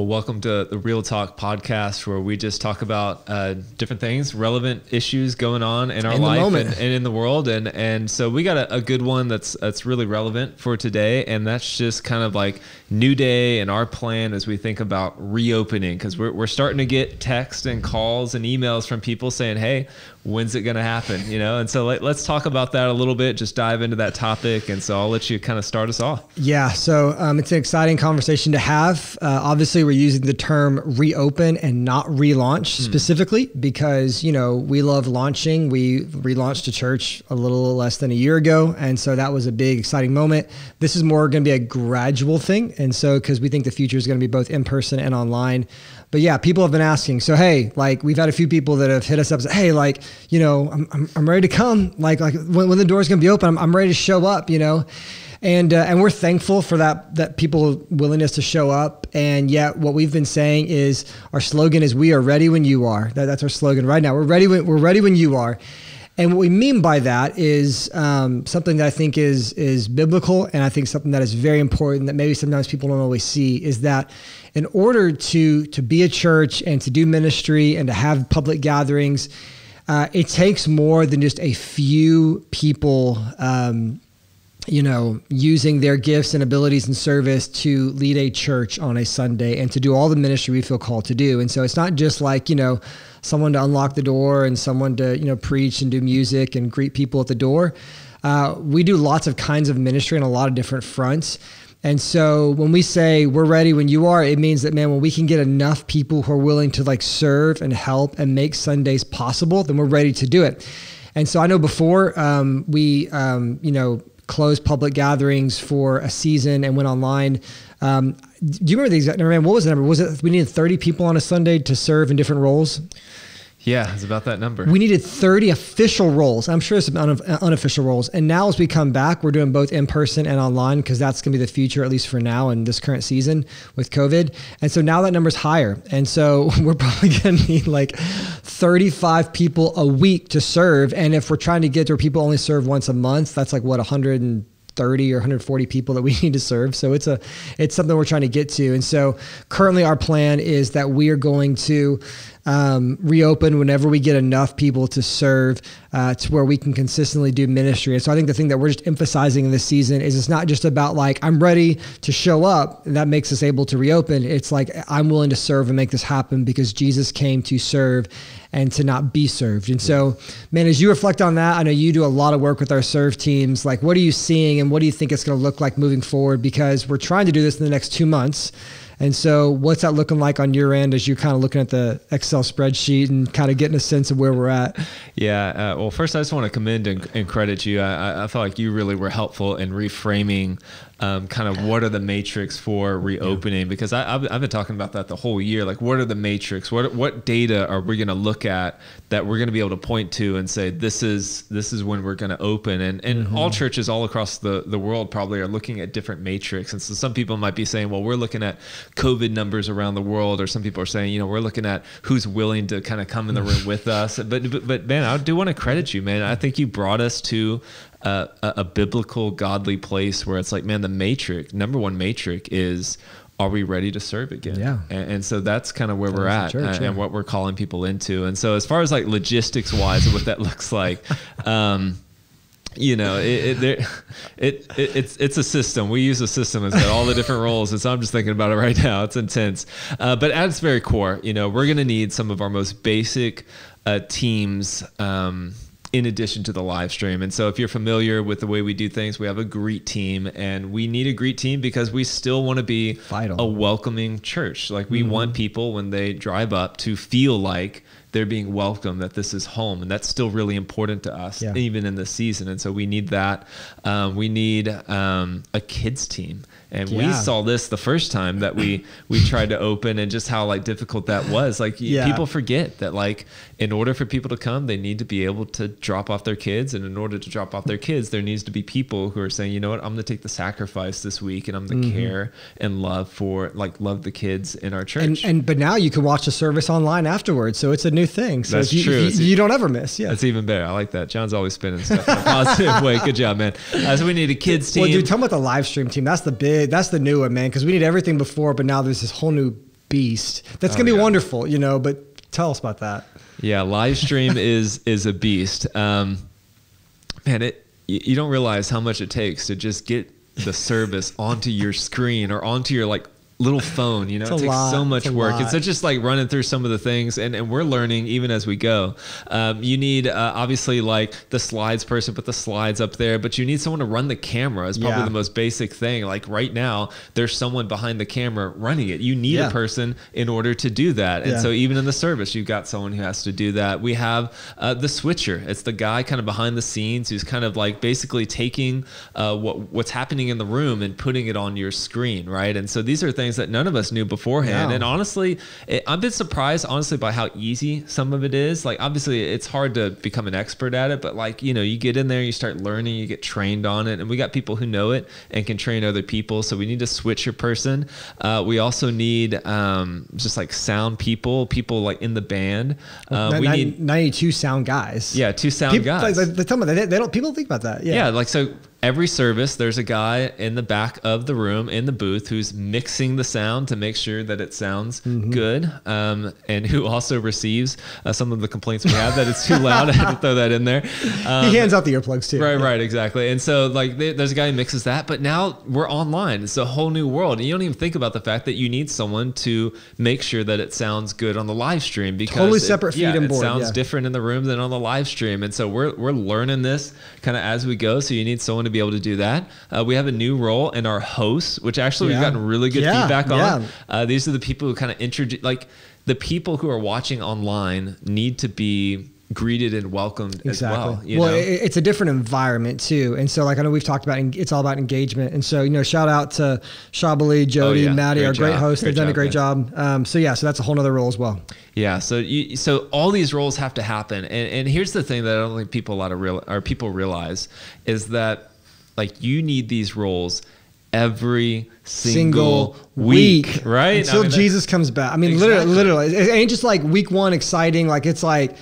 Well, welcome to the Real Talk podcast, where we just talk about different things, relevant issues going on in our life and in the world. And so we got a good one that's really relevant for today. And that's just kind of like new day and our plan as we think about reopening, because we're starting to get texts and calls and emails from people saying, hey, when's it going to happen? You know? And so let's talk about that a little bit, just dive into that topic. And so I'll let you kind of start us off. Yeah. So it's an exciting conversation to have. Obviously, we're using the term reopen and not relaunch specifically because, you know, we love launching. We relaunched a church a little less than a year ago. And so that was a big, exciting moment. This is more going to be a gradual thing. And so, because we think the future is going to be both in person and online. But yeah, people have been asking. So, hey, like we've had a few people that have hit us up and said, hey, like, you know, I'm ready to come. Like when the door's going to be open, I'm ready to show up, you know? And we're thankful for that people willingness to show up. And yet what we've been saying is our slogan is we are ready when you are. That's our slogan right now. We're ready when you are. And what we mean by that is something that I think is biblical, and I think something that is very important that maybe sometimes people don't always see, is that in order to be a church and to do ministry and to have public gatherings, it takes more than just a few people you know, using their gifts and abilities and service to lead a church on a Sunday and to do all the ministry we feel called to do. And so it's not just like, you know, someone to unlock the door and someone to, you know, preach and do music and greet people at the door. We do lots of kinds of ministry on a lot of different fronts. And so when we say we're ready when you are, it means that, man, when we can get enough people who are willing to like serve and help and make Sundays possible, then we're ready to do it. And so I know before we, you know, closed public gatherings for a season and went online. Do you remember the exact number, man? What was the number? Was it we needed 30 people on a Sunday to serve in different roles? Yeah, it's about that number. We needed 30 official roles. I'm sure some unofficial roles. And now as we come back, we're doing both in person and online because that's going to be the future, at least for now in this current season with COVID. And so now that number's higher. And so we're probably going to need like 35 people a week to serve. And if we're trying to get to where people only serve once a month, that's like what, 130 or 140 people that we need to serve. So it's something we're trying to get to. And so currently our plan is that we are going to reopen whenever we get enough people to serve to where we can consistently do ministry. And so I think the thing that we're just emphasizing in this season is it's not just about like, I'm ready to show up and that makes us able to reopen. It's like, I'm willing to serve and make this happen because Jesus came to serve and to not be served. And so, man, as you reflect on that, I know you do a lot of work with our serve teams. Like, what are you seeing and what do you think it's going to look like moving forward? Because we're trying to do this in the next 2 months. And so what's that looking like on your end as you're kind of looking at the Excel spreadsheet and kind of getting a sense of where we're at? Yeah. Well, first, I just want to commend and credit you. I felt like you really were helpful in reframing kind of what are the matrix for reopening, because I've been talking about that the whole year. Like, what are the matrix? What data are we going to look at that we're going to be able to point to and say, this is when we're going to open? And all churches all across the world probably are looking at different matrix. And so some people might be saying, well, we're looking at COVID numbers around the world, or some people are saying, you know, we're looking at who's willing to kind of come in the room with us. But man, I do want to credit you, man. I think you brought us to a biblical, godly place where it's like, man, the number one matrix is, are we ready to serve again? Yeah. And so that's kind of where we're at and what we're calling people into. And so as far as like logistics wise and what that looks like, you know, it's a system. We use a system that's got all the different roles. And so I'm just thinking about it right now. It's intense. But at its very core, you know, we're going to need some of our most basic teams in addition to the live stream. And so if you're familiar with the way we do things, we have a greet team, and we need a greet team because we still want to be a welcoming church. Like, we want people when they drive up to feel like they're being welcome, that this is home. And that's still really important to us, even in this season. And so we need that. We need a kids team. And we saw this the first time that we tried to open, and just how like difficult that was. Like, people forget that, like, in order for people to come, they need to be able to drop off their kids. And in order to drop off their kids, there needs to be people who are saying, you know what, I'm going to take the sacrifice this week, and I'm going to care and love the kids in our church. But now you can watch the service online afterwards. So it's a new thing. So that's true. You don't ever miss. Yeah. That's even better. I like that. John's always spinning stuff in a positive way. Good job, man. So we need a kids team. Well, dude, talking about the live stream team, that's the new one, man. Cause we need everything before, but now there's this whole new beast. That's going to be wonderful, you know, but tell us about that. Yeah, live stream is a beast. Man, you don't realize how much it takes to just get the service onto your screen or onto your like little phone, you know, it takes so much work. It's just like running through some of the things, and we're learning even as we go. You need obviously like the slides person, put the slides up there, but you need someone to run the camera is probably the most basic thing. Like right now, there's someone behind the camera running it. You need a person in order to do that. And so even in the service, you've got someone who has to do that. We have the switcher. It's the guy kind of behind the scenes who's kind of like basically taking what's happening in the room and putting it on your screen, right? And so these are things that none of us knew beforehand. And honestly, I've been surprised honestly by how easy some of it is. Like obviously it's hard to become an expert at it, but like, you know, you get in there, you start learning, you get trained on it, and we got people who know it and can train other people. So we need to switch your person. We also need just like sound people like in the band. We need 92 sound guys. Yeah, 2 sound guys. They tell me they don't. People think about that. Yeah, like so. Every service, there's a guy in the back of the room in the booth who's mixing the sound to make sure that it sounds good, and who also receives some of the complaints we have that it's too loud. I had to throw that in there. He hands out the earplugs too. Right, exactly. And so like there's a guy who mixes that, but now we're online. It's a whole new world, and you don't even think about the fact that you need someone to make sure that it sounds good on the live stream, because totally separate feed and board. It sounds different in the room than on the live stream, and so we're learning this kind of as we go. So you need someone to be able to do that. We have a new role in our hosts, which actually we've gotten really good feedback on. These are the people who kind of introduce, like the people who are watching online need to be greeted and welcomed as well. You know? It's a different environment too. And so like, I know we've talked about, it's all about engagement. And so, you know, shout out to Shabali, Jody, Maddie, our great hosts. They've done a great job. So that's a whole nother role as well. Yeah. So all these roles have to happen. And here's the thing that I don't think people realize is that like you need these roles every single week, right? Until Jesus comes back. I mean, literally, it ain't just like week 1 exciting. Like it's like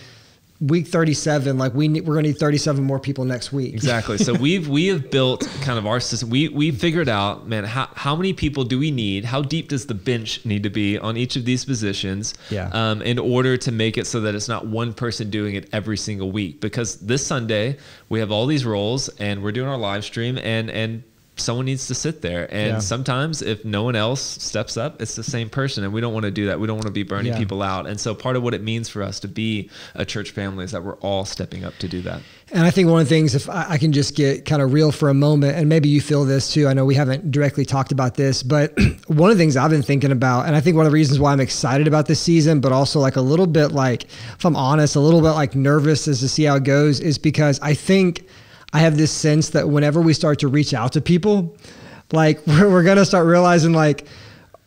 week 37. Like we're going to need 37 more people next week. Exactly. So we have built kind of our system. We figured out, man, how many people do we need? How deep does the bench need to be on each of these positions? In order to make it so that it's not one person doing it every single week. Because this Sunday we have all these roles and we're doing our live stream and someone needs to sit there. And sometimes if no one else steps up, it's the same person. And we don't want to do that. We don't want to be burning people out. And so part of what it means for us to be a church family is that we're all stepping up to do that. And I think one of the things, if I can just get kind of real for a moment, and maybe you feel this too, I know we haven't directly talked about this, but one of the things I've been thinking about, and I think one of the reasons why I'm excited about this season, but also like a little bit like, if I'm honest, a little bit like nervous as to see how it goes, is because I think I have this sense that whenever we start to reach out to people, like we're going to start realizing like,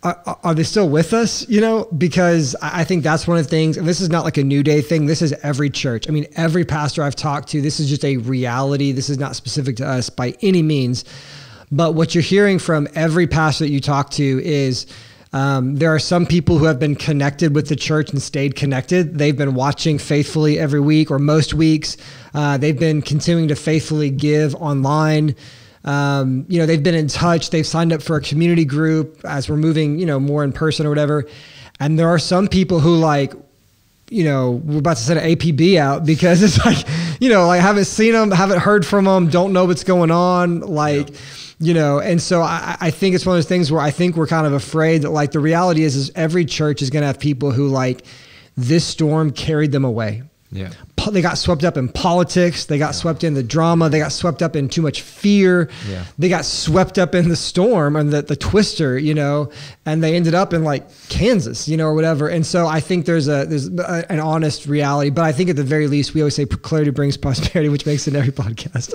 are they still with us? You know, because I think that's one of the things, and this is not like a New Day thing. This is every church. I mean, every pastor I've talked to, this is just a reality. This is not specific to us by any means. But what you're hearing from every pastor that you talk to is there are some people who have been connected with the church and stayed connected. They've been watching faithfully every week or most weeks. They've been continuing to faithfully give online. They've been in touch. They've signed up for a community group as we're moving, more in person or whatever. And there are some people who we're about to send an APB out because it's like, haven't seen them, haven't heard from them, don't know what's going on. And so I think it's one of those things where I think we're kind of afraid that the reality is every church is going to have people who this storm carried them away. Yeah. They got swept up in politics. They got swept in the drama. They got swept up in too much fear. Yeah. They got swept up in the storm and the twister, and they ended up in Kansas, or whatever. And so I think there's an honest reality, but I think at the very least, we always say clarity brings prosperity, which makes it in every podcast.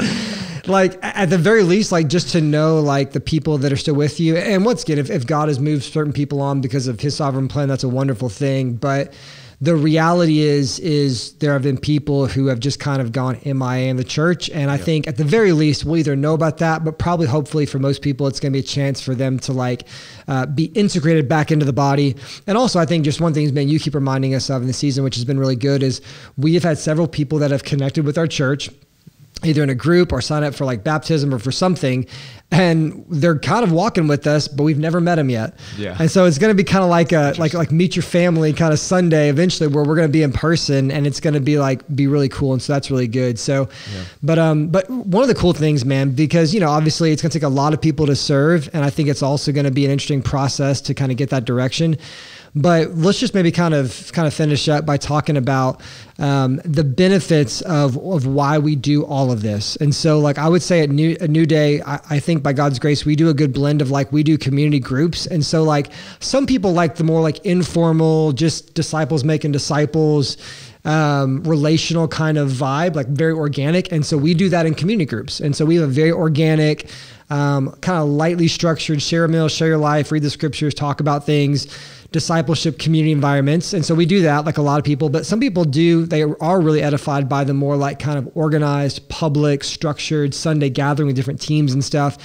At the very least, just to know the people that are still with you. And once again, if God has moved certain people on because of his sovereign plan, that's a wonderful thing. But the reality is there have been people who have just kind of gone MIA in the church. And I think at the very least, we'll either know about that, but probably hopefully for most people, it's going to be a chance for them to be integrated back into the body. And also I think just one thing, man, you keep reminding us of in the season, which has been really good, is we have had several people that have connected with our church, either in a group or sign up for baptism or for something. and they're kind of walking with us, but we've never met them yet. Yeah. And so it's going to be kind of like a like meet your family kind of Sunday eventually, where we're going to be in person, and it's going to be really cool. And so that's really good. So, but one of the cool things, man, because obviously it's going to take a lot of people to serve, and I think it's also going to be an interesting process to kind of get that direction. But let's just maybe kind of finish up by talking about the benefits of why we do all of this. And so, like, I would say at New Day, I think by God's grace, we do a good blend of, like, we do community groups. And so, like, some people like the more like informal, just disciples making disciples, relational kind of vibe, like very organic. And so we do that in community groups. And so we have a very organic, kind of lightly structured, share a meal, share your life, read the scriptures, talk about things, discipleship community environments. And so we do that, like a lot of people, but some people they are really edified by the more like kind of organized, public, structured Sunday gathering with different teams and stuff.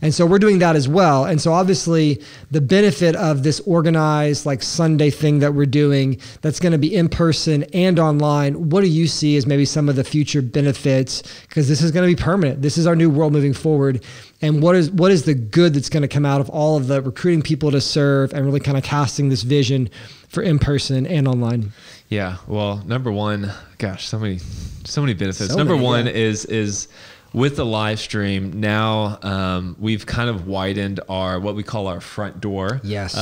And so we're doing that as well. And so obviously the benefit of this organized like Sunday thing that we're doing, that's going to be in person and online, what do you see as maybe some of the future benefits? Because this is going to be permanent. This is our new world moving forward. And what is the good that's going to come out of all of the recruiting people to serve and really kind of casting this vision for in person and online? Yeah. Well, number one, gosh, so many benefits. Number one is with the live stream now, we've kind of widened what we call our front door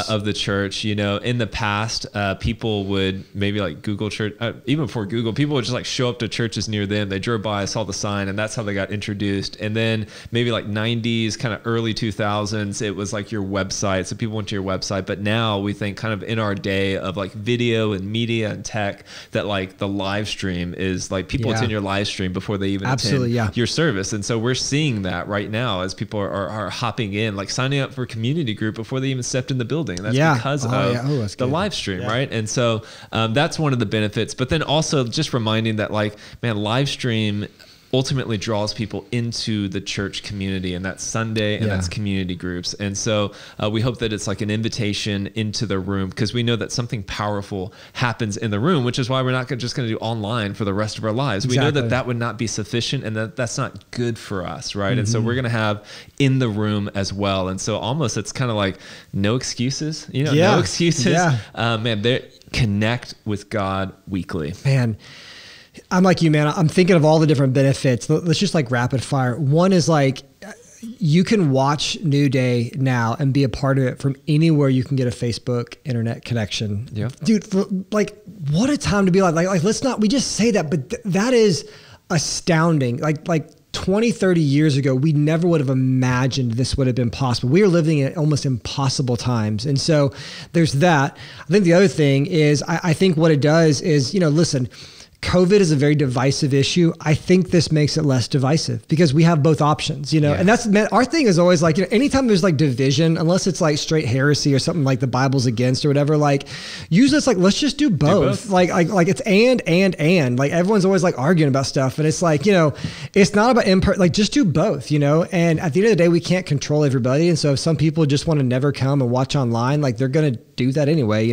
of the church. In the past, people would maybe like Google church, even before Google, people would just like show up to churches near them. They drove by, saw the sign, and that's how they got introduced. And then maybe like 90s, kind of early 2000s, it was like your website. So people went to your website. But now we think kind of in our day of like video and media and tech, that like the live stream is like people attend your live stream before they even attend your service. And so we're seeing that right now as people are hopping in, like signing up for a community group before they even stepped in the building. That's because of the live stream, right? And so that's one of the benefits. But then also just reminding that, like, man, live stream ultimately draws people into the church community, and that's Sunday and that's community groups. And so we hope that it's like an invitation into the room, because we know that something powerful happens in the room, which is why we're not just going to do online for the rest of our lives. We know that would not be sufficient, and that's not good for us, right? And so we're going to have in the room as well. And so almost it's kind of like no excuses, no excuses. Man, they connect with God weekly. Man, I'm like you, man. I'm thinking of all the different benefits. Let's just like rapid fire. One is like, you can watch New Day now and be a part of it from anywhere you can get a Facebook internet connection. Yeah, dude, like what a time to be like let's not, we just say that, but that is astounding. Like 20, 30 years ago, we never would have imagined this would have been possible. We are living in almost impossible times. And so there's that. I think the other thing is, I think what it does is, listen, COVID is a very divisive issue. I think this makes it less divisive because we have both options, and that's, our thing is always like, anytime there's like division, unless it's like straight heresy or something like the Bible's against or whatever, like usually it's like, let's just do both. Like it's and like everyone's always like arguing about stuff. And it's like, it's not about like just do both, and at the end of the day, we can't control everybody. And so if some people just want to never come and watch online, like they're going to do that anyway,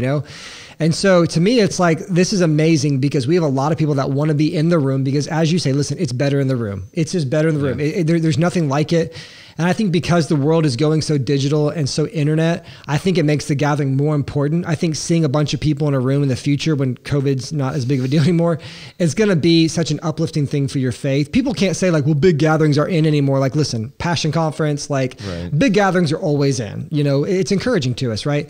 And so to me, it's like, this is amazing because we have a lot of people that want to be in the room because, as you say, listen, it's better in the room. It's just better in the room. There's nothing like it. And I think because the world is going so digital and so internet, I think it makes the gathering more important. I think seeing a bunch of people in a room in the future when COVID's not as big of a deal anymore, is going to be such an uplifting thing for your faith. People can't say like, well, big gatherings are in anymore. Like, listen, Passion Conference, like big gatherings are always in, it's encouraging to us, right?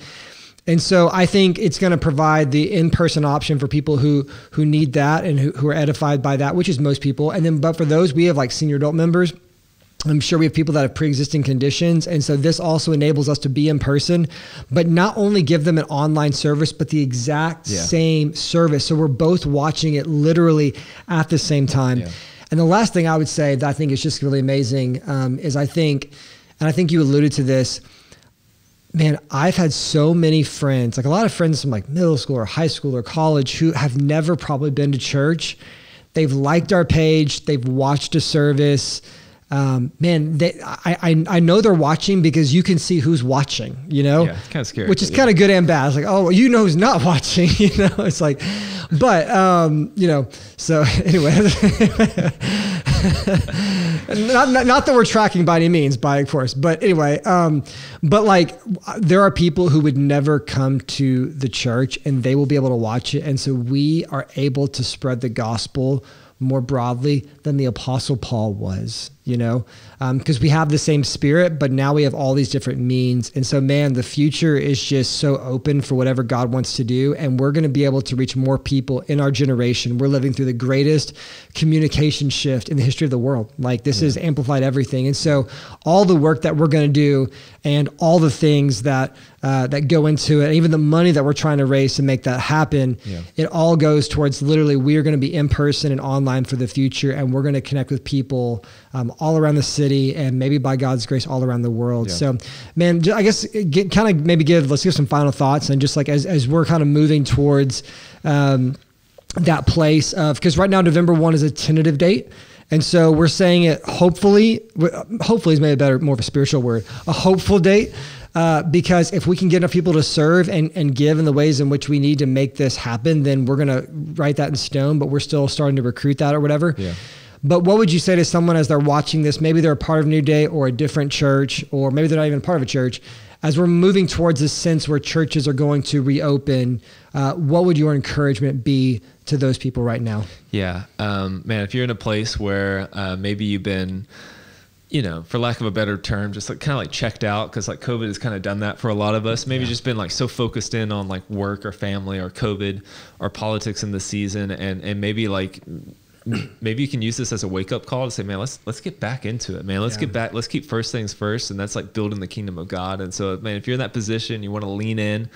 And so I think it's going to provide the in-person option for people who need that and who are edified by that, which is most people. And then, but for those, we have like senior adult members. I'm sure we have people that have pre-existing conditions. And so this also enables us to be in person, but not only give them an online service, but the exact same service. So we're both watching it literally at the same time. Yeah. And the last thing I would say that I think is just really amazing is I think you alluded to this, man, I've had so many friends, like a lot of friends from like middle school or high school or college who have never probably been to church. They've liked our page. They've watched a service. Man, I know they're watching because you can see who's watching, Yeah, it's kind of scary. Which is kind of good and bad. It's like, oh, who's not watching, It's like, but, so anyway. not that we're tracking by any means, of course, but anyway, but like there are people who would never come to the church and they will be able to watch it. And so we are able to spread the gospel more broadly than the Apostle Paul was, because we have the same spirit, but now we have all these different means. And so, man, the future is just so open for whatever God wants to do. And we're going to be able to reach more people in our generation. We're living through the greatest communication shift in the history of the world. Like this has amplified everything. And so all the work that we're going to do and all the things that go into it, even the money that we're trying to raise to make that happen, it all goes towards literally we are going to be in person and online for the future. And we're going to connect with people all around the city and maybe by God's grace all around the world. So, man, I guess let's give some final thoughts and just like as we're kind of moving towards that place of, because right now November 1 is a tentative date. And so we're saying it hopefully is maybe more of a spiritual word, a hopeful date. Because if we can get enough people to serve and give in the ways in which we need to make this happen, then we're going to write that in stone, but we're still starting to recruit that or whatever. Yeah. But what would you say to someone as they're watching this? Maybe they're a part of New Day or a different church, or maybe they're not even part of a church. As we're moving towards this sense where churches are going to reopen, what would your encouragement be to those people right now? Yeah. Man, if you're in a place where maybe you've been, for lack of a better term, just like kind of like checked out, because like COVID has kind of done that for a lot of us. Maybe just been like so focused in on like work or family or COVID or politics in the season, and maybe like maybe you can use this as a wake up call to say, man, let's get back into it, man. Let's get back. Let's keep first things first, and that's like building the kingdom of God. And so, man, if you're in that position, you want to lean in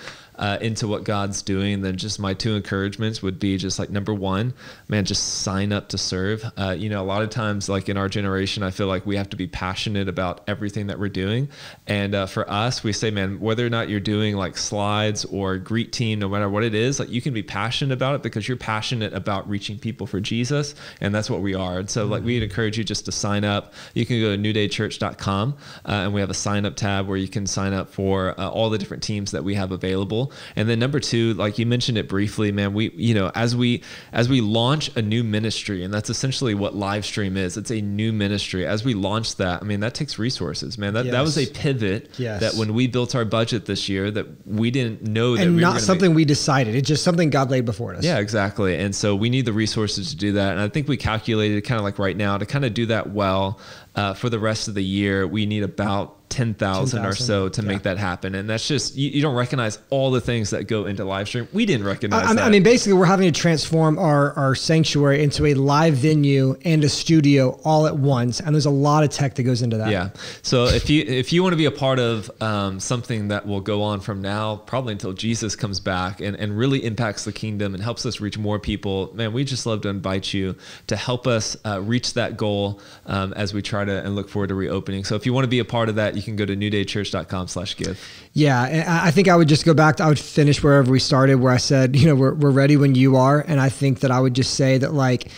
into what God's doing, then just my two encouragements would be just like, number one, man, just sign up to serve. A lot of times like in our generation, I feel like we have to be passionate about everything that we're doing. And for us, we say, man, whether or not you're doing like slides or greet team, no matter what it is, like you can be passionate about it because you're passionate about reaching people for Jesus. And that's what we are. And so like we'd encourage you just to sign up. You can go to newdaychurch.com and we have a sign up tab where you can sign up for all the different teams that we have available. And then number two, like you mentioned it briefly, man, we, as we launch a new ministry, and that's essentially what live stream is. It's a new ministry. As we launch that, I mean, that takes resources, man. That was a pivot that when we built our budget this year that we didn't know that, and we not something we decided. It's just something God laid before us. Yeah, exactly. And so we need the resources to do that. And I think we calculated kind of like right now to kind of do that well for the rest of the year, we need about 10,000 or so to make that happen. And that's just, you don't recognize all the things that go into live stream. We didn't recognize that. I mean, basically we're having to transform our sanctuary into a live venue and a studio all at once. And there's a lot of tech that goes into that. Yeah. So if you want to be a part of something that will go on from now, probably until Jesus comes back and really impacts the kingdom and helps us reach more people, man, we just love to invite you to help us reach that goal as we try to and look forward to reopening. So if you want to be a part of that, you can go to newdaychurch.com/give. Yeah. And I think I would just go back I would finish wherever we started, where I said, we're ready when you are. And I think that I would just say that like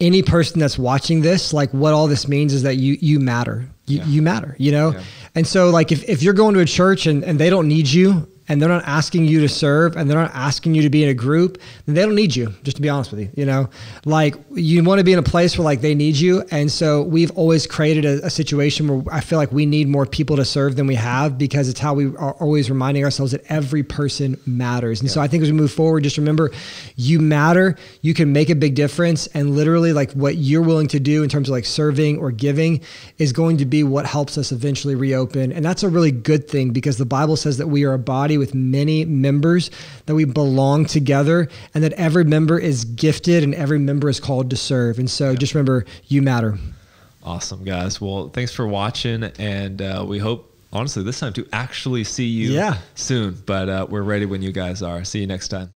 any person that's watching this, like what all this means is that you matter. You matter, Yeah. And so like if you're going to a church and they don't need you, and they're not asking you to serve, and they're not asking you to be in a group, then they don't need you, just to be honest with you, Like, you want to be in a place where, like, they need you, and so we've always created a situation where I feel like we need more people to serve than we have, because it's how we are always reminding ourselves that every person matters. And so I think as we move forward, just remember, you matter, you can make a big difference, and literally, like, what you're willing to do in terms of, like, serving or giving is going to be what helps us eventually reopen. And that's a really good thing, because the Bible says that we are a body with many members, that we belong together, and that every member is gifted and every member is called to serve. And so just remember, you matter. Awesome, guys. Well, thanks for watching, and we hope, honestly, this time to actually see you soon, but we're ready when you guys are. See you next time.